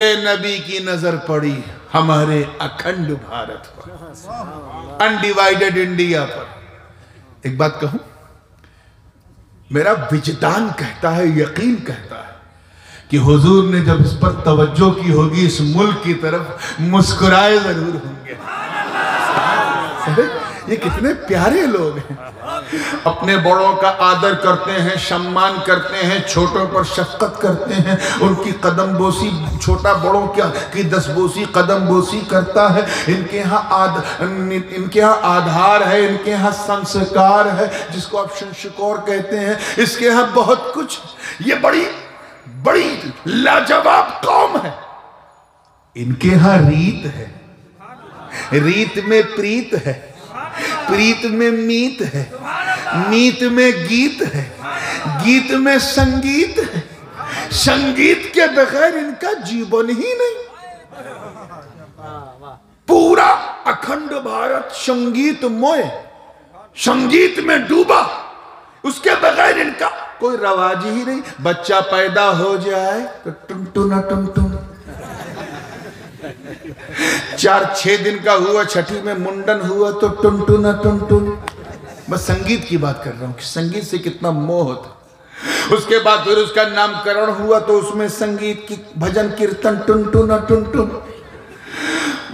नबी की नजर पड़ी हमारे अखंड भारत पर, अनडिवाइडेड इंडिया पर। एक बात कहूं, मेरा विजदान कहता है, यकीन कहता है कि हुजूर ने जब इस पर तवज्जो की होगी, इस मुल्क की तरफ मुस्कुराए जरूर होंगे। ये कितने प्यारे लोग हैं, अपने बड़ों का आदर करते हैं, सम्मान करते हैं, छोटों पर शफकत करते हैं, उनकी कदम बोसी, छोटा बड़ों की दसबोसी कदम बोसी करता है। इनके यहाँ आधार है, इनके यहाँ संस्कार है, जिसको आप संस्कार कहते हैं, इसके यहाँ बहुत कुछ। ये बड़ी बड़ी लाजवाब कौम है। इनके यहाँ रीत है, रीत में प्रीत है, प्रीत में मीत है, मीत में गीत है, गीत में संगीत है, संगीत के बगैर इनका जीवन ही नहीं। पूरा अखंड भारत संगीतमय, संगीत में डूबा, उसके बगैर इनका कोई रवाज ही नहीं। बच्चा पैदा हो जाए तो टुनटुना टुनटुन, 4-6 दिन का हुआ, छठी में मुंडन हुआ तो टुनटुना टुनटुन। बस संगीत की बात कर रहा हूं कि संगीत से कितना मोह होता। उसके बाद फिर उसका नामकरण हुआ तो उसमें संगीत की भजन कीर्तन टुनटुना टुनटुन।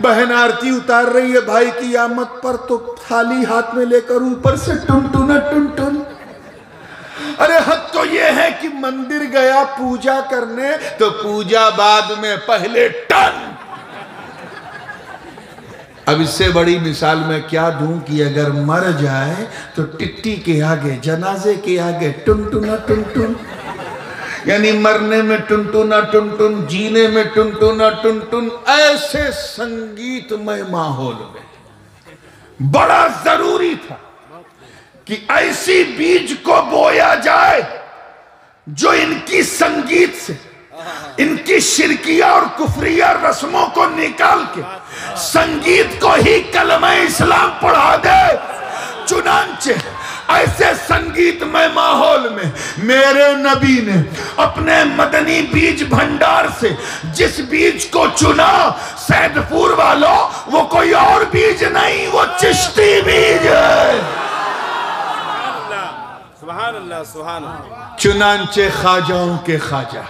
बहन आरती उतार रही है भाई की आमद पर तो थाली हाथ में लेकर ऊपर से टुनटुना टुनटुन। अरे हद तो ये है कि मंदिर गया पूजा करने तो पूजा बाद में पहले टन। अब इससे बड़ी मिसाल मैं क्या दूं कि अगर मर जाए तो टिट्टी के आगे, जनाजे के आगे टुनटुना टुनटुन। यानी मरने में टुनटुना टुनटुन, जीने में टुनटुना टुनटुन। ऐसे संगीतमय माहौल में बड़ा जरूरी था कि ऐसी बीज को बोया जाए जो इनकी संगीत से, इनकी शिरकिया और कुफरिया रस्मों को निकाल के संगीत को ही कलमा इस्लाम पढ़ा दे। चुनांचे ऐसे संगीतमय माहौल में मेरे नबी ने अपने मदनी बीज भंडार से जिस बीज को चुना, सैदपुर वालों, वो कोई और बीज नहीं, वो चिश्ती बीज है। सुभान अल्लाह, सुभान अल्लाह। चुनांचे ख्वाजाओं के ख्वाजा,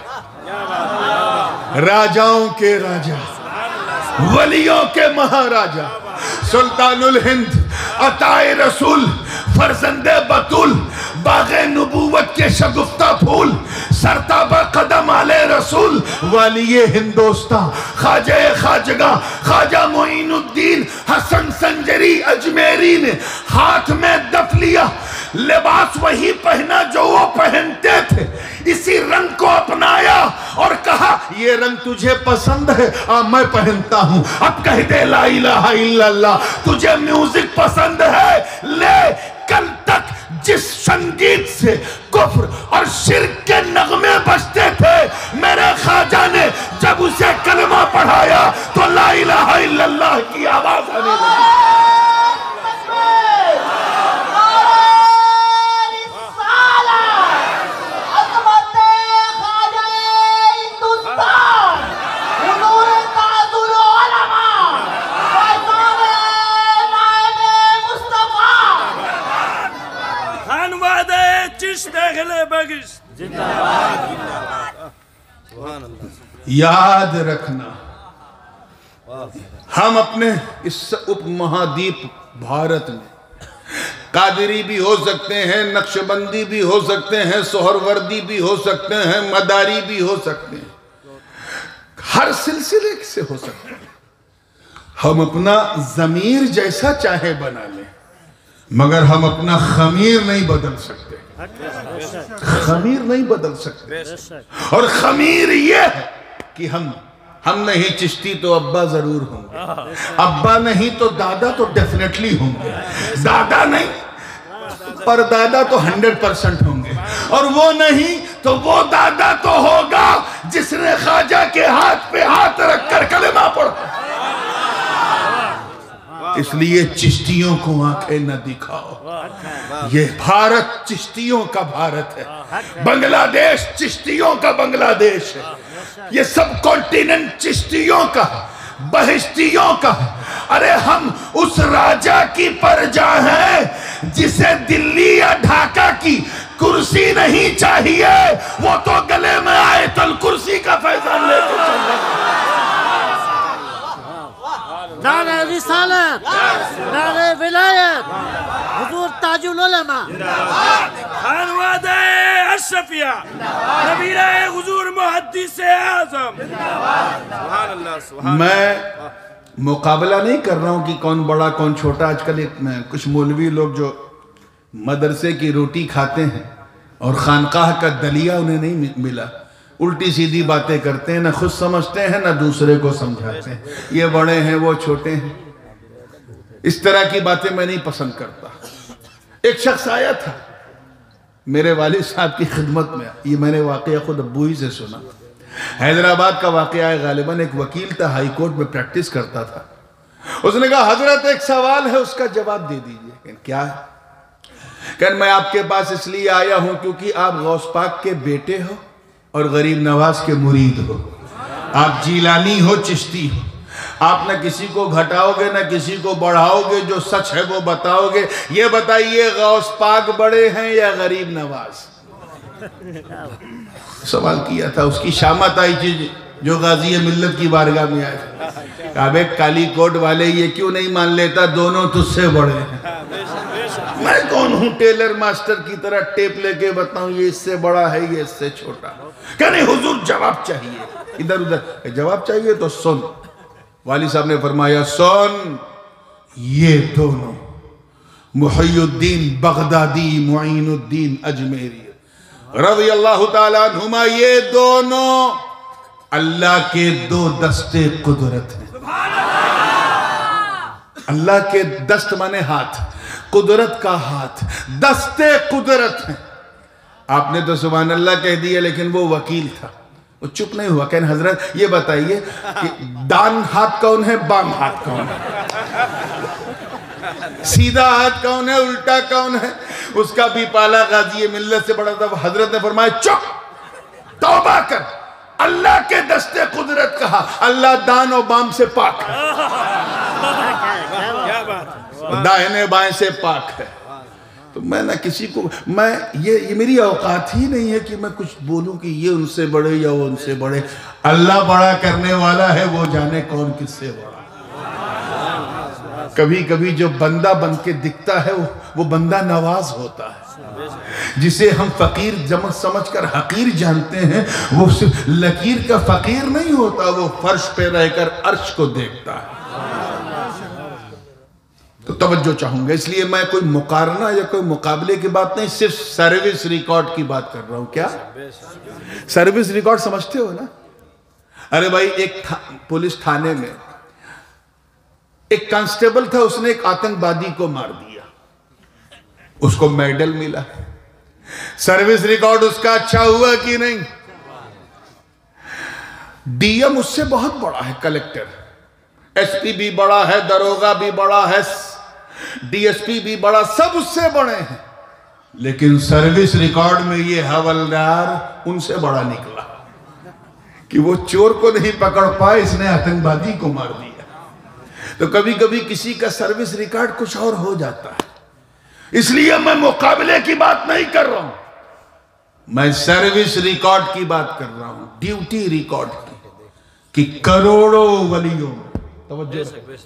राजाओं के राजा, वलियों के महाराजा, सुल्तानुल हिंद, अताए रसूल, फरजंदे बतूल, बागे नबूवत के शगुफ्ता फूल, सरताबा कदम आले रसूल, वालिये हिंदोस्तां, ख्वाजा ख्वाजगा, ख्वाजा मोइनुद्दीन हसन संजरी अजमेरी ने हाथ में दफ लिया, लिबास वही पहना जो वो पहनते थे, इसी रंग को अपनाया और कहा ये रंग तुझे पसंद है, मैं पहनता हूं। अब कह दे ला इलाहा इल्लल्लाह। तुझे म्यूजिक पसंद है, ले। कल तक जिस संगीत से कुफ्र और शिर्क के नगमे बजते थे, मेरे ख्वाजा ने जब उसे कलमा पढ़ाया तो ला इलाहा इल्लल्लाह की आवाज आने लगी। याद रखना, हम अपने इस उपमहाद्वीप भारत में कादरी भी हो सकते हैं, नक्शबंदी भी हो सकते हैं, सोहरवर्दी भी हो सकते हैं, मदारी भी हो सकते हैं, हर सिलसिले से हो सकते हैं। हम अपना ज़मीर जैसा चाहे बना लें, मगर हम अपना खमीर नहीं बदल सकते, खमीर नहीं बदल सकते। और खमीर ये है कि हम नहीं चिश्ती तो अब्बा जरूर होंगे, अब्बा नहीं तो दादा तो डेफिनेटली होंगे, दादा नहीं पर दादा तो 100% होंगे, और वो नहीं तो वो दादा तो होगा जिसने ख्वाजा के हाथ पे हाथ रखकर कलेमा पढ़ा। इसलिए चिश्तियों को आंखें न दिखाओ। ये भारत चिश्तियों का भारत है, बांग्लादेश चिश्तियों का बांग्लादेश है, ये सब कॉन्टिनेंट चिश्तियों का, बहिश्तियों का। अरे हम उस राजा की प्रजा हैं जिसे दिल्ली या ढाका की कुर्सी नहीं चाहिए, वो तो गले में आयतुल कुर्सी का फैजान लेके चल रहा है। नारे रिसालत, नारे विलायत, हुजूर ताजुल उलमा, खानवादे अशरफिया, नबीरा हुजूर मुहद्दिस आज़म। सुभान अल्लाह, सुभान। मैं मुकाबला नहीं कर रहा हूँ कि कौन बड़ा कौन छोटा। आजकल कुछ मौलवी लोग जो मदरसे की रोटी खाते हैं और खानकाह का दलिया उन्हें नहीं मिला, उल्टी सीधी बातें करते हैं, ना खुद समझते हैं ना दूसरे को समझाते हैं। ये बड़े हैं वो छोटे हैं, इस तरह की बातें मैं नहीं पसंद करता। एक शख्स आया था मेरे वालिद साहब की खिदमत में, ये मैंने वाकया खुद अब्बू ही से सुना। हैदराबाद का वाकया है, गालिबन एक वकील था, हाई कोर्ट में प्रैक्टिस करता था। उसने कहा हजरत एक सवाल है, उसका जवाब दे दीजिए। क्या है? कहन मैं आपके पास इसलिए आया हूं क्योंकि आप गौस पाक के बेटे हो और गरीब नवाज के मुरीद हो। आप जीलानी हो, चिश्ती हो। आप न किसी को घटाओगे न किसी को बढ़ाओगे, जो सच है वो बताओगे। ये बताइए गौस पाक बड़े हैं या गरीब नवाज? सवाल किया था, उसकी शामत आई चीज जो गाजी मिल्लत की बारगाह में आए। अब एक काली कोट वाले ये क्यों नहीं मान लेता, दोनों तुझसे बड़े हैं। मैं कौन हूं टेलर मास्टर की तरह टेप लेके बताऊं ये इससे बड़ा है ये इससे छोटा? क्या नहीं हुजूर जवाब चाहिए, इधर उधर जवाब चाहिए तो सुन। वाली साहब ने फरमाया सुन, ये दोनों मुहय्युद्दीन बगदादी मुईनुद्दीन अजमेरी रज़ी अल्लाह ताला अन्हुमा, ये दोनों अल्लाह के दो दस्ते कुदरत हैं। अल्लाह के दस्त माने हाथ, कुदरत का हाथ, दस्ते कुदरत हैं। आपने तो सुभान अल्लाह कह दिया, लेकिन वो वकील था, वो चुप नहीं हुआ। कहने हजरत ये बताइए कि दान हाथ कौन है, बाम हाथ कौन है, सीधा हाथ कौन है, उल्टा कौन है? उसका भी पाला गाजी मिल्लत से बड़ा था। हजरत ने फरमाया चुप, तौबा कर, अल्लाह के दस्ते कुदरत कहा, अल्लाह दान और बाम से पाक है, दाहिने बाएं से पाक है। तो मैं ना किसी को, मैं ये मेरी औकात ही नहीं है कि मैं कुछ बोलूं कि ये उनसे बड़े या वो उनसे बड़े। अल्लाह बड़ा करने वाला है, वो जाने कौन किससे बड़ा। कभी कभी जो बंदा बन के दिखता है वो बंदा नवाज होता है। जिसे हम फकीर समझकर हकीर जानते हैं, वो सिर्फ लकीर का फकीर नहीं होता, वो फर्श पे रहकर अर्श को देखता है। तो तवज्जो चाहूंगा, इसलिए मैं कोई मुकारना या कोई मुकाबले की बात नहीं, सिर्फ सर्विस रिकॉर्ड की बात कर रहा हूं। क्या सर्विस रिकॉर्ड समझते हो ना? अरे भाई, एक पुलिस थाने में एक कांस्टेबल था, उसने एक आतंकवादी को मार दिया, उसको मेडल मिला। सर्विस रिकॉर्ड उसका अच्छा हुआ कि नहीं? डीएम उससे बहुत बड़ा है, कलेक्टर, एसपी भी बड़ा है, दरोगा भी बड़ा है, डीएसपी भी बड़ा, सब उससे बड़े हैं। लेकिन सर्विस रिकॉर्ड में ये हवलदार उनसे बड़ा निकला कि वो चोर को नहीं पकड़ पाए, इसने आतंकवादी को मार दिया। तो कभी कभी किसी का सर्विस रिकॉर्ड कुछ और हो जाता है, इसलिए मैं मुकाबले की बात नहीं कर रहा हूं, मैं सर्विस रिकॉर्ड की बात कर रहा हूं, ड्यूटी रिकॉर्ड की, कि करोड़ों वलियों में,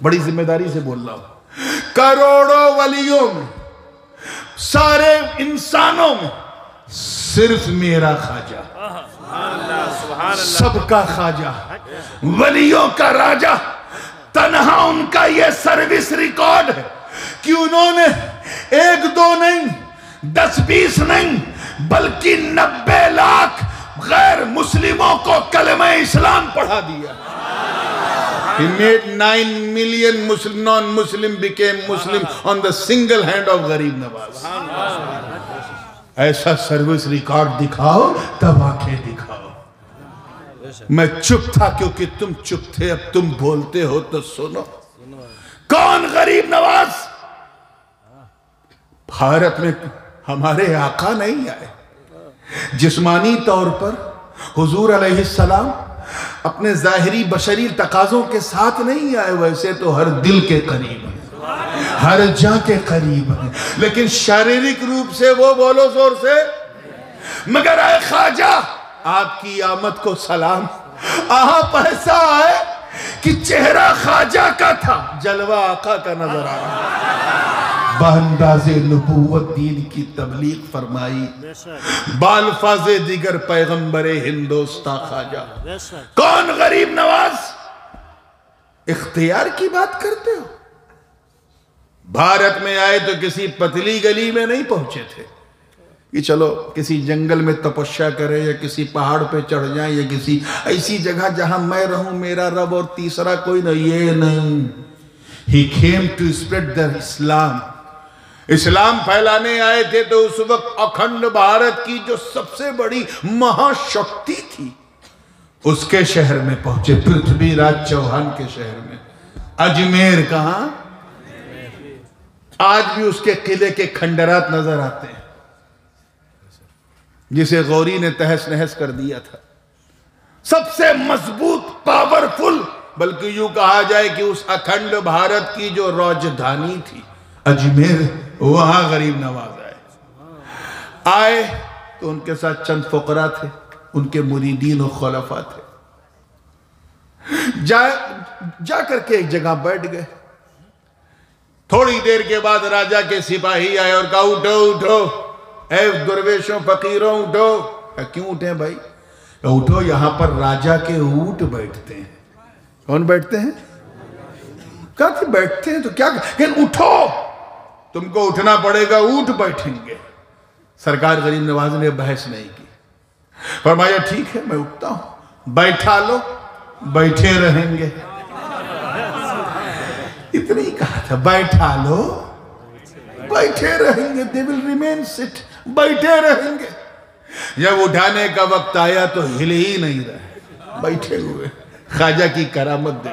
बड़ी जिम्मेदारी से बोल रहा हूं, करोड़ों वलियों में, सारे इंसानों में सिर्फ मेरा खाजा, सबका खाजा, वलियों का राजा, तन्हा उनका यह सर्विस रिकॉर्ड है कि उन्होंने एक दो नहीं, 10-20 नहीं, बल्कि 90 लाख गैर मुस्लिमों को कलमा इस्लाम पढ़ा दिया। He made 9 million non-Muslim became Muslim on the single hand of गरीब नवाज। ऐसा सर्विस रिकॉर्ड दिखाओ तब आंखें दिखाओ। मैं चुप था क्योंकि तुम चुप थे, अब तुम बोलते हो तो सुनो। कौन गरीब नवाज? भारत में हमारे आका नहीं आए। जिस्मानी तौर पर हुजूर अलैहिस्सलाम अपने जाहिरी बशरी तकाजों के साथ नहीं आए, वैसे तो हर दिल के करीब है, हर जा के करीब है, लेकिन शारीरिक रूप से वो बोलो जोर से, मगर आए ख्वाजा आपकी आमद को सलाम। आप ऐसा आए कि चेहरा ख्वाजा का था, जलवा आका का नजर आ रहा। बअंदाज़े नबूवत दीन की तबलीग फरमाई, बाल्फाज़े दिगर पैगंबरे हिंदोस्ता ख्वाजा। कौन गरीब नवाज? इख्तियार की बात करते हो? भारत में आए तो किसी पतली गली में नहीं पहुंचे थे कि चलो किसी जंगल में तपस्या करें या किसी पहाड़ पे चढ़ जाएं या किसी ऐसी जगह जहां मैं रहूं, मेरा रब और तीसरा कोई नहीं। ये नहीं, ही केम टू स्प्रेड द इस्लाम। इस्लाम फैलाने आए थे तो उस वक्त अखंड भारत की जो सबसे बड़ी महाशक्ति थी उसके शहर में पहुंचे, पृथ्वीराज चौहान के शहर में। अजमेर कहां? आज भी उसके किले के खंडरात नजर आते हैं जिसे गौरी ने तहस नहस कर दिया था। सबसे मजबूत, पावरफुल, बल्कि यूं कहा जाए कि उस अखंड भारत की जो राजधानी थी अजमेर, वहां गरीब नवाज आए तो उनके साथ चंद फुकरा थे, उनके मुरीदीन और खुलफा थे। जा करके एक जगह बैठ गए। थोड़ी देर के बाद राजा के सिपाही आए और कहा उठो उठो, ऐ दुर्वेशों फकीरों उठो। क्यों उठे भाई? उठो, यहां पर राजा के ऊंट बैठते हैं। कौन बैठते हैं? कहा बैठते हैं तो क्या, लेकिन उठो, तुमको उठना पड़ेगा, ऊंट बैठेंगे। सरकार गरीब नवाज ने बहस नहीं की, फरमाया ठीक है मैं उठता हूं, बैठा लो, बैठे रहेंगे। इतना ही कहा था, बैठा लो बैठे रहेंगे, दे विल रिमेन सिट, बैठे रहेंगे। जब उठाने का वक्त आया तो हिले ही नहीं रहे, बैठे हुए। ख्वाजा की करामत दे।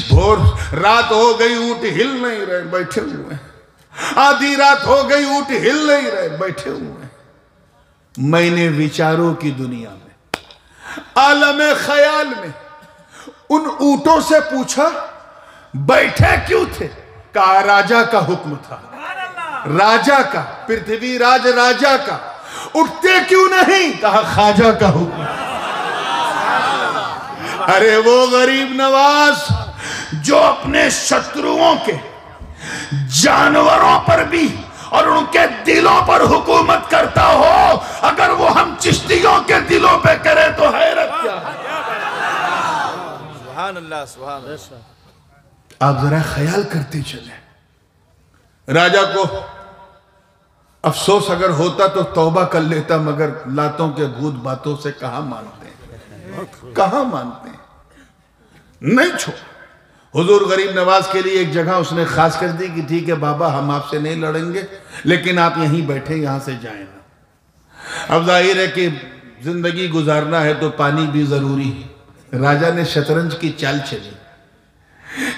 भोर रात हो गई, ऊंट हिल नहीं रहे, बैठे हुए। आधी रात हो गई, ऊंट हिल नहीं रहे, बैठे हुए। मैंने विचारों की दुनिया में, आलम ख्याल में उन ऊंटों से पूछा बैठे क्यों थे? कहा राजा का हुक्म था, राजा का, पृथ्वीराज राजा का। उठते क्यों नहीं? कहा ख्वाजा का हुक्म। अरे वो गरीब नवाज जो अपने शत्रुओं के जानवरों पर भी और उनके दिलों पर हुकूमत करता हो, अगर वो हम चिश्तियों के दिलों पे करे तो हैरत क्या है। सुभान अल्लाह, सुभान अल्लाह। आप जरा ख्याल करते चले। राजा को अफसोस अगर होता तो तौबा कर लेता, मगर लातों के भूत बातों से कहां मानते हैं, कहां मानते हैं। नहीं छोड़। हुजूर गरीब नवाज के लिए एक जगह उसने खास कर दी कि ठीक है बाबा, हम आपसे नहीं लड़ेंगे, लेकिन आप यहीं बैठे, यहां से जाए ना। अब जाहिर है कि जिंदगी गुजारना है तो पानी भी जरूरी है। राजा ने शतरंज की चाल चली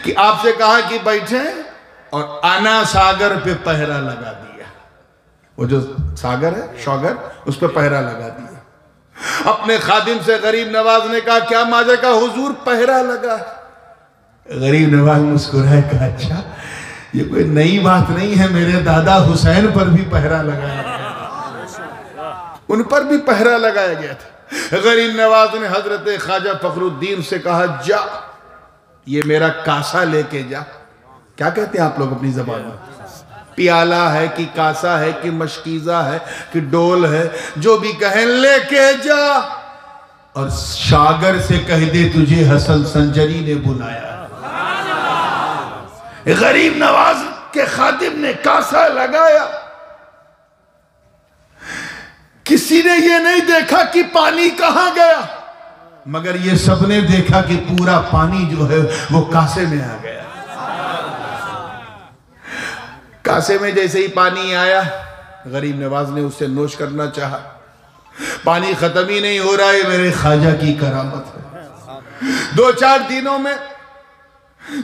कि आपसे कहा कि बैठे और आना सागर पे पहरा लगा दिया। वो जो सागर है, शौगर, उस पर पहरा लगा दिया। अपने खादिम से गरीब नवाज ने कहा क्या माजरा? का हुजूर पहरा लगा। गरीब नवाज मुस्कुराए, कहा अच्छा ये कोई नई बात नहीं है, मेरे दादा हुसैन पर भी पहरा लगाया गया, उन पर भी पहरा लगाया गया था। गरीब नवाज ने हजरत ख्वाजा फखरुद्दीन से कहा जा, ये मेरा कासा लेके जा। क्या कहते हैं आप लोग अपनी जबान में? प्याला है कि कासा है कि मशकीजा है कि डोल है, जो भी कहें लेके जा, और सागर से कह दे तुझे हसन संजरी ने बुलाया। गरीब नवाज के खादिम ने कासा लगाया। किसी ने ये नहीं देखा कि पानी कहां गया, मगर ये सबने देखा कि पूरा पानी जो है वो कासे में आ गया। कासे में जैसे ही पानी आया, गरीब नवाज ने उससे नोश करना चाहा। पानी खत्म ही नहीं हो रहा है। मेरे ख्वाजा की करामत है। 2-4 दिनों में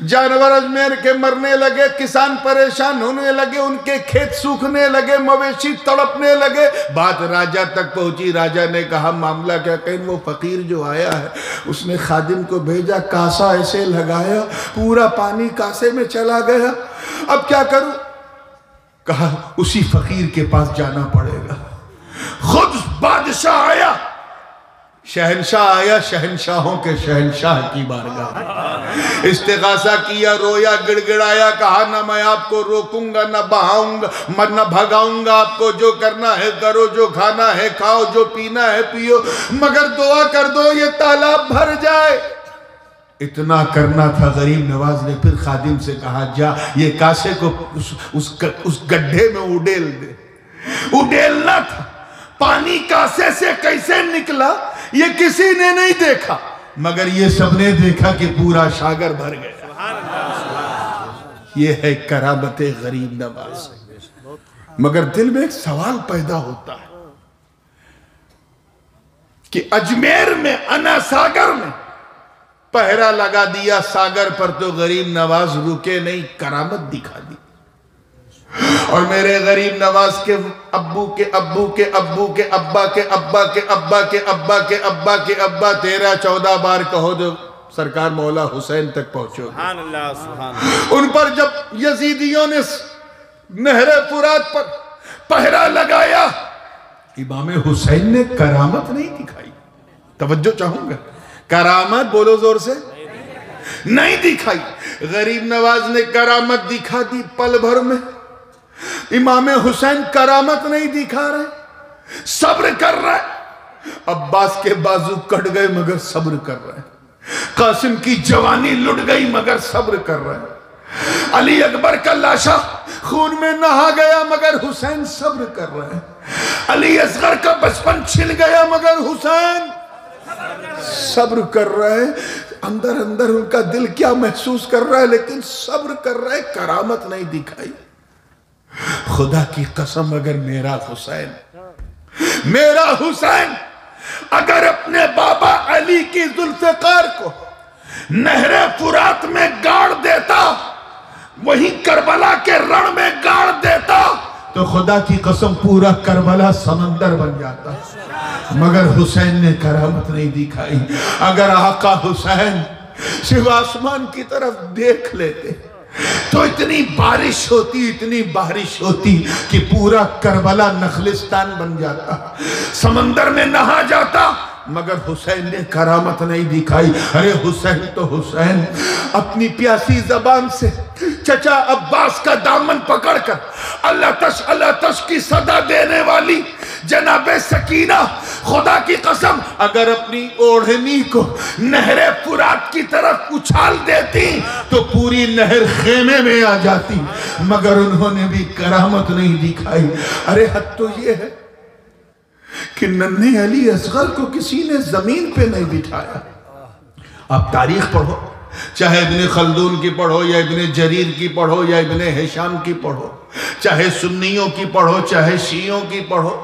जानवर अजमेर के मरने लगे, किसान परेशान होने लगे, उनके खेत सूखने लगे, मवेशी तड़पने लगे। बात राजा तक पहुंची। राजा ने कहा मामला क्या? कहीं वो फकीर जो आया है उसने खादिम को भेजा, कासा ऐसे लगाया, पूरा पानी कासे में चला गया, अब क्या करूं? कहा उसी फकीर के पास जाना पड़ेगा। खुद बादशाह आया, शहंशाह आया, शहंशाहों के शहंशाह की बारगाह। इस्तिगासा किया, रोया, गिड़गिड़ाया, कहा ना मैं आपको रोकूंगा, ना बहाऊंगा, न भगाऊंगा, आपको जो करना है करो, जो खाना है खाओ, जो पीना है पियो, मगर दुआ कर दो ये तालाब भर जाए। इतना करना था गरीब नवाज ने। फिर खादिम से कहा जा ये कासे को उस गड्ढे में उडेल दे। उडेलना था। पानी कासे से कैसे निकला ये किसी ने नहीं देखा, मगर ये सबने देखा कि पूरा सागर भर गया। ये है करामते गरीब नवाज। मगर दिल में एक सवाल पैदा होता है कि अजमेर में अना सागर में पहरा लगा दिया सागर पर, तो गरीब नवाज रुके नहीं, करामत दिखा दी। और मेरे गरीब नवाज के अब्बू के अब्बू के अब्बू के अब्बा के अब्बा के अब्बा के अब्बा के अब्बा के अब्बा 13-14 बार कहो तो सरकार मौला हुसैन तक पहुंचो। उन पर जब यजीदियों ने नहरे फुरात पर पहरा लगाया, इमाम हुसैन ने करामत नहीं दिखाई। तवज्जो चाहूंगा, करामत बोलो जोर से, नहीं दिखाई। गरीब नवाज ने करामत दिखा दी पल भर में। इमाम हुसैन करामत नहीं दिखा रहे, सब्र कर रहे। अब्बास के बाजू कट गए मगर सब्र कर रहे। कासिम की जवानी लुट गई मगर सब्र कर रहे। अली अकबर का लाशा खून में नहा गया मगर हुसैन सब्र कर रहे। अली असगर का बचपन छिन गया मगर हुसैन सब्र कर रहे। अंदर अंदर उनका दिल क्या महसूस कर रहा है, लेकिन सब्र कर रहे, करामत नहीं दिखाई। खुदा की कसम, अगर मेरा हुसैन अगर अपने बाबा अली की जुल्फ़िकार को नहरे फुरात में गाड़ देता, वहीं करबला के रण में गाड़ देता, तो खुदा की कसम पूरा करबला समंदर बन जाता। मगर हुसैन ने करामत नहीं दिखाई। अगर आका हुसैन सिर्फ आसमान की तरफ देख लेते तो इतनी बारिश होती कि पूरा करबला नखलिस्तान बन जाता, समंदर में नहा जाता। मगर हुसैन ने करामत नहीं दिखाई। अरे हुसैन तो हुसैन अपनी प्यासी जबान से चचा अब्बास का दामन पकड़कर अल्लाह तश की सदा देने वाली जनाबे सकीना, खुदा की कसम अगर अपनी ओढ़नी को नहरे फुरात की तरफ उछाल देती तो पूरी नहर खेमे में आ जाती। मगर उन्होंने भी करामत नहीं दिखाई। अरे हद तो ये है कि नन्हे अली असगर को किसी ने जमीन पे नहीं बिठाया। आप तारीख पढ़ो, चाहे इब्ने खल्दून की पढ़ो या इब्ने जरीर की पढ़ो या इब्ने हिशाम की पढ़ो, चाहे सुन्नियों की पढ़ो चाहे शियों की पढ़ो,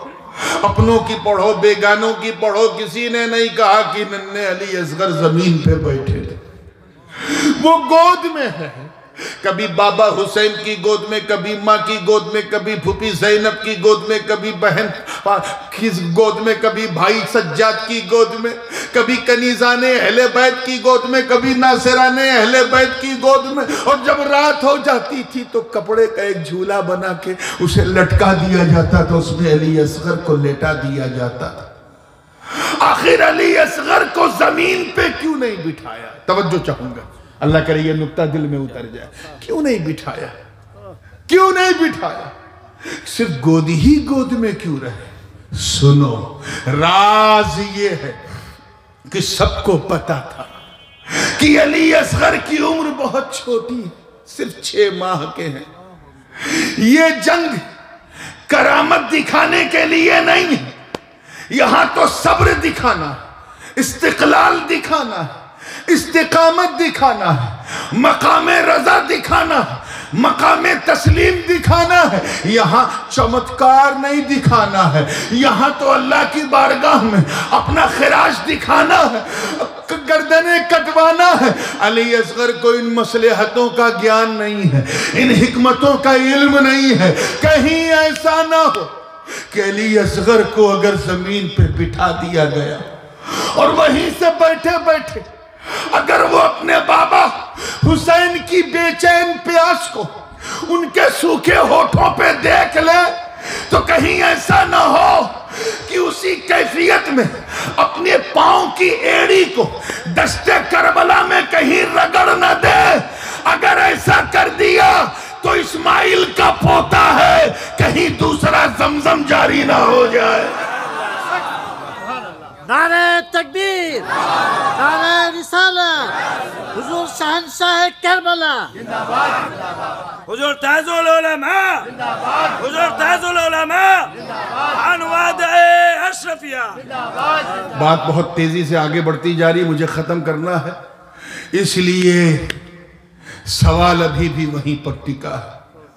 अपनों की पढ़ो बेगानों की पढ़ो, किसी ने नहीं कहा कि नन्हे अली असगर जमीन पे बैठे थे। वो गोद में है, कभी बाबा हुसैन की गोद में, कभी माँ की गोद में, कभी फूफी ज़ैनब की गोद में, कभी बहन की गोद में, कभी भाई सज्जाद की गोद में, कभी कनीज़ाने अहले बैत की गोद में, कभी नासिराने अहले बैत की गोद में। और जब रात हो जाती थी तो कपड़े का एक झूला बना के उसे लटका दिया जाता था, उसमें अली असगर को लेटा दिया जाता था। आखिर अली असगर को जमीन पे क्यों नहीं बिठाया? तवज्जो चाहूंगा, अल्लाह करे ये नुक्ता दिल में उतर जाए। क्यों नहीं बिठाया? क्यों नहीं बिठाया? सिर्फ गोद ही गोद में क्यों रहे? सुनो, राज ये है कि सबको पता था कि अली असगर की उम्र बहुत छोटी है, सिर्फ 6 माह के हैं। ये जंग करामत दिखाने के लिए नहीं है, यहां तो सब्र दिखाना, इस्तिकलाल दिखाना, इस्तिकामत दिखाना, मकामे रजा दिखाना, मकामे तस्लीम दिखाना है, यहाँ चमत्कार नहीं दिखाना है, यहाँ तो अल्लाह की बारगाह में अपना खिराज दिखाना है, गर्दने कटवाना है। अली असगर को इन मसलहतों का ज्ञान नहीं है, इन हिकमतों का इल्म नहीं है। कहीं ऐसा ना हो कि अली असगर को अगर जमीन पे बिठा दिया गया और वहीं से बैठे बैठे अगर वो अपने बाबा हुसैन की बेचैन प्यास को उनके सूखे होठों पे देख ले, तो कहीं ऐसा ना हो कि उसी कैफियत में अपने पांव की एड़ी को दश्ते करबला में कहीं रगड़ न दे। अगर ऐसा कर दिया तो इस्माइल का पोता है, कहीं दूसरा जमजम जारी ना हो जाए। नारे तकबीर, नारे रिसालत, हुजूर शहंशाह करबला, हुजूर ताजुल उलमा, हुजूर ताजुल उलमा, अनवादे अशरफिया। बात बहुत तेजी से आगे बढ़ती जा रही, मुझे खत्म करना है, इसलिए सवाल अभी भी वहीं पर टिका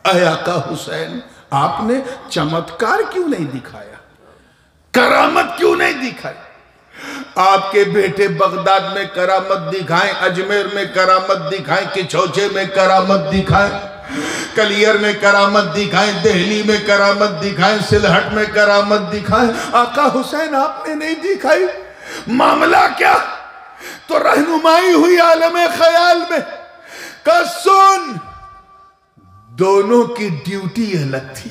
है। ऐ आका हुसैन, आपने चमत्कार क्यों नहीं दिखाया, करामत क्यों नहीं दिखाई? आपके बेटे बगदाद में करामत दिखाएं, अजमेर में करामत दिखाएं, किछौचे में करामत दिखाएं, कलियर में करामत दिखाएं, दिल्ली में करामत दिखाएं, सिलहट में करामत दिखाएं। आका हुसैन आपने नहीं दिखाई, मामला क्या? तो रहनुमाई हुई आलम ख्याल में का सुन, दोनों की ड्यूटी अलग थी।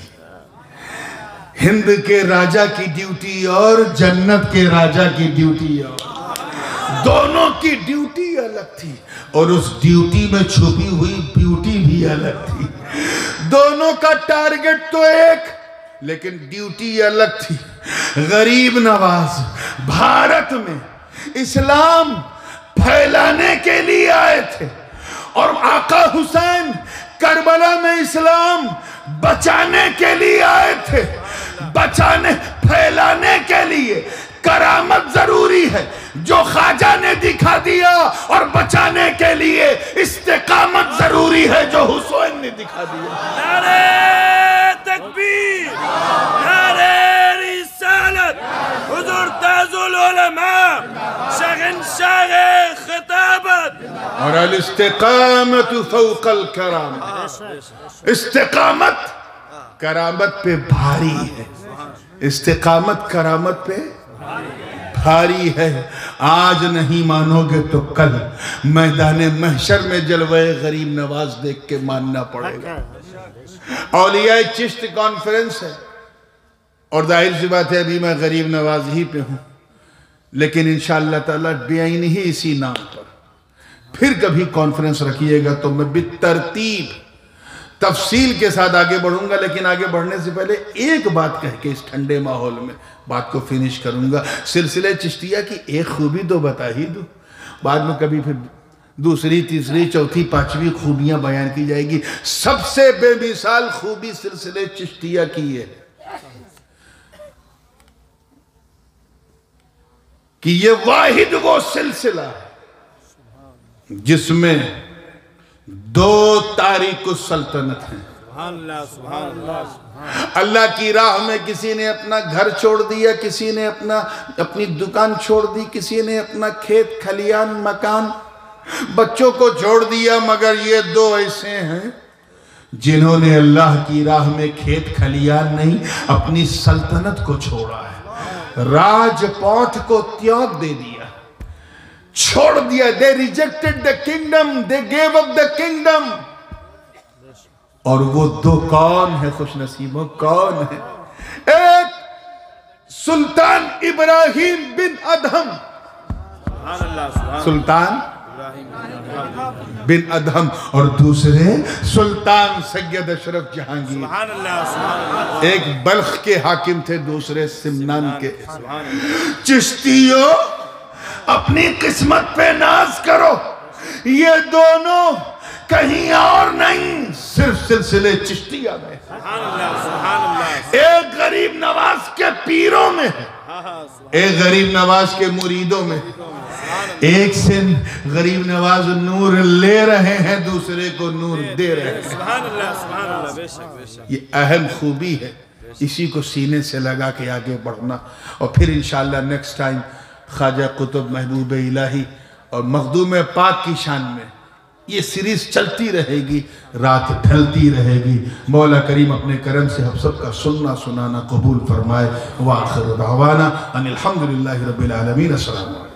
हिंद के राजा की ड्यूटी और जन्नत के राजा की ड्यूटी और, दोनों की ड्यूटी अलग थी और उस ड्यूटी में छुपी हुई ब्यूटी भी अलग थी। दोनों का टारगेट तो एक, लेकिन ड्यूटी अलग थी। गरीब नवाज भारत में इस्लाम फैलाने के लिए आए थे और आका हुसैन करबला में इस्लाम बचाने के लिए आए थे। बचाने फैलाने के लिए करामत जरूरी है जो ख्वाजा ने दिखा दिया, और बचाने के लिए इस्तिकामत जरूरी है जो हुसैन ने दिखा दिया। नारे तकबीर, नारे रिसालत, हुजूर ताजुल उलमा, शहंशाह खिताबत। और अल इस्तिकामत फौकल करामत, इस्तिकामत करामत पे भारी है, इस्तिकामत करामत पे भारी है। आज नहीं मानोगे तो कल मैदान महशर में जलवे गरीब नवाज देख के मानना पड़ेगा। औलिया चिश्त कॉन्फ्रेंस है और जाहिर सी बात है अभी मैं गरीब नवाज ही पे हूं, लेकिन इंशाअल्लाह ताला बेआईन ही इसी नाम पर फिर कभी कॉन्फ्रेंस रखिएगा तो मैं बेतरतीब तफसील के साथ आगे बढ़ूंगा। लेकिन आगे बढ़ने से पहले एक बात कह के इस ठंडे माहौल में बात को फिनिश करूंगा। सिलसिले चिश्तिया की एक खूबी तो बता ही दूं, बाद में कभी फिर दूसरी तीसरी चौथी पांचवी खूबियां बयान की जाएगी। सबसे बेमिसाल खूबी सिलसिले चिश्तिया की है कि ये वाहिद वो सिलसिला है जिसमें दो तारीक़ सल्तनत हैं। अल्लाह की राह में किसी ने अपना घर छोड़ दिया, किसी ने अपनी दुकान छोड़ दी, किसी ने अपना खेत खलियान मकान बच्चों को छोड़ दिया, मगर ये दो ऐसे हैं जिन्होंने अल्लाह की राह में खेत खलियान नहीं अपनी सल्तनत को छोड़ा है, राजपाट को त्याग दे दिया, छोड़ दिया। They rejected the kingdom, they gave up the kingdom. और वो दो कौन है खुश नसीबों, कौन है? एक सुल्तान इब्राहिम बिन अदहम, सुल्तान बिन अदहम, और दूसरे सुल्तान सैयद अशरफ जहांगीर। एक बल्ख के हाकिम थे, दूसरे सिमनान के। चिश्तियों अपनी किस्मत पे नाज करो, ये दोनों कहीं और नहीं, सिर्फ सिलसिले चिश्तिया में। एक गरीब नवाज के पीरों में है, एक गरीब नवाज के मुरीदों में। एक से गरीब नवाज नूर ले रहे हैं, दूसरे को नूर दे रहे हैं। सुभान अल्लाह, बेशक बेशक। ये अहम खूबी है, इसी को सीने से लगा के आगे बढ़ना। और फिर इंशाअल्लाह नेक्स्ट टाइम ख्वाजा कुतुब महबूब इलाही और मखदूम पाक की शान में ये सीरीज चलती रहेगी, रात ढलती रहेगी। मौला करीम अपने करम से हम सबका सुनना सुनाना कबूल फरमाए। व आखिर दावाना अनिल हम्दुलिल्लाहि रब्बिल आलमीन। अस्सलाम वालेकुम।